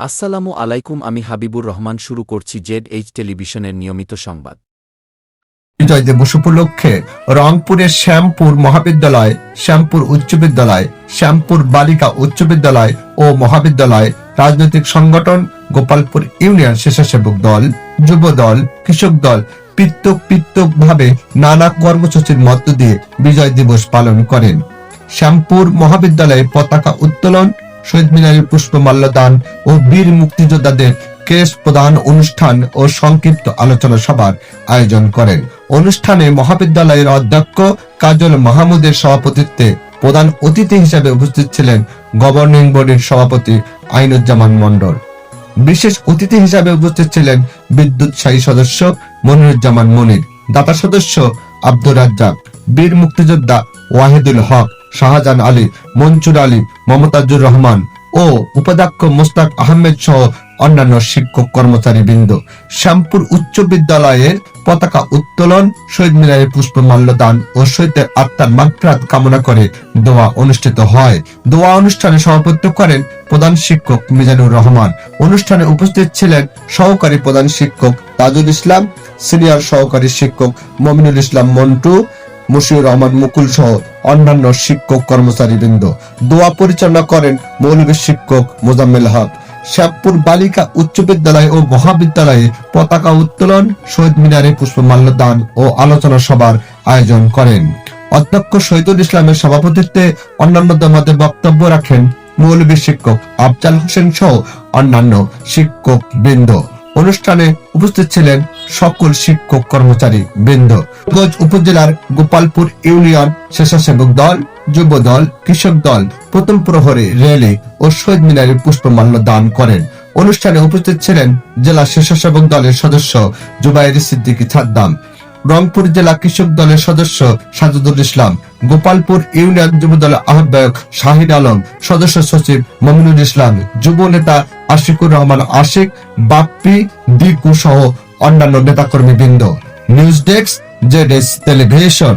আসসালামু আলাইকুম, আমি হাবিবুর রহমান। শুরু করছি জেড টেলিভিশনের নিয়মিত সংবাদ। বিজয় দিবস উপলক্ষে রংপুরের শ্যামপুর মহাবিদ্যালয়, শ্যামপুর উচ্চ বিদ্যালয়, শ্যামপুর বালিকা উচ্চ বিদ্যালয় ও মহাবিদ্যালয়, রাজনৈতিক সংগঠন, গোপালপুর ইউনিয়ন স্বেচ্ছাসেবক দল, যুব দল, কৃষক দল পৃথক নানা কর্মসূচির মধ্য দিয়ে বিজয় দিবস পালন করেন। শ্যামপুর মহাবিদ্যালয়ে পতাকা উত্তোলন, শহীদ মিনারে পুষ্পমাল্য দান ও বীর মুক্তিযোদ্ধাদের ক্রেস্ট প্রদান অনুষ্ঠান ও সংক্ষিপ্ত আলোচনা সভার আয়োজন করেন। অনুষ্ঠানে মহাবিদ্যালয়ের অধ্যক্ষ কাজল মাহমুদের সভাপতিত্বে প্রধান অতিথি হিসেবে উপস্থিত ছিলেন গভর্নিং বডির সভাপতি আইনুজ্জামান মন্ডল। বিশেষ অতিথি হিসেবে উপস্থিত ছিলেন বিদ্যুৎসাহী সদস্য মনিরুজ্জামান মনির, দাতা সদস্য আব্দুর রাজ্জাক, বীর মুক্তিযোদ্ধা ওয়াহিদুল হক, শাহজাহান আলী, মনসুর আলী, মমতাজুর রহমান ও উপাধ্যক্ষ মোস্তাক আহমেদ সহ অন্যান্য শিক্ষক কর্মচারী বৃন্দ। শ্যামপুর উচ্চ বিদ্যালয়ের পতাকা উত্তোলন, শহীদ মিনারে পুষ্পমাল্য দান ও শহীদের আত্মার মাগফিরাত কামনা করে দোয়া অনুষ্ঠিত হয়। দোয়া অনুষ্ঠানে সভাপতিত্ব করেন প্রধান শিক্ষক মিজানুর রহমান। অনুষ্ঠানে উপস্থিত ছিলেন সহকারী প্রধান শিক্ষক তাজুল ইসলাম, সিনিয়র সহকারী শিক্ষক মমিনুল ইসলাম মন্টু, মুশিউর রহমান মুকুল সহ অন্যান্য শিক্ষক কর্মচারী বৃন্দ। দোয়া পরিচালনা করেন মৌলভী শিক্ষক মোজাম্মেল হক। শ্যামপুর বালিকা উচ্চ বিদ্যালয় ও মহাবিদ্যালয়ে পতাকা উত্তোলন, শহীদ মিনারে পুষ্পমাল্য দান ও আলোচনা সভার আয়োজন করেন। অধ্যক্ষ শহীদুল ইসলামের সভাপতিত্বে অন্যান্যদের মধ্যে বক্তব্য রাখেন মৌলভী শিক্ষক আফজাল হোসেন সহ অন্যান্য শিক্ষক বৃন্দ। অনুষ্ঠানে উপস্থিত ছিলেন সকল শিক্ষক কর্মচারী বৃন্দ। উপজেলার গোপালপুর ইউনিয়ন স্বেচ্ছাসেবক দল, যুব দল, কৃষক দল প্রথম প্রহরে র্যালি ও শহীদ মিনারে পুষ্পমাল্য দান করেন। অনুষ্ঠানে উপস্থিত ছিলেন জেলা স্বেচ্ছাসেবক দলের সদস্য জুবাইর সিদ্দিকী সাদ্দাম, রংপুর জেলা কৃষক দলের সদস্য সাজুদুল ইসলাম, গোপালপুর ইউনিয়ন যুব দলের আহ্বায়ক শাহিন আলম, সদস্য সচিব মমিনুল ইসলাম, যুব নেতা আশিকুর রহমান আশিক, বাপ্পি, দিকু সহ অন্যান্য নেতাকর্মী বৃন্দ। News desk, Z television.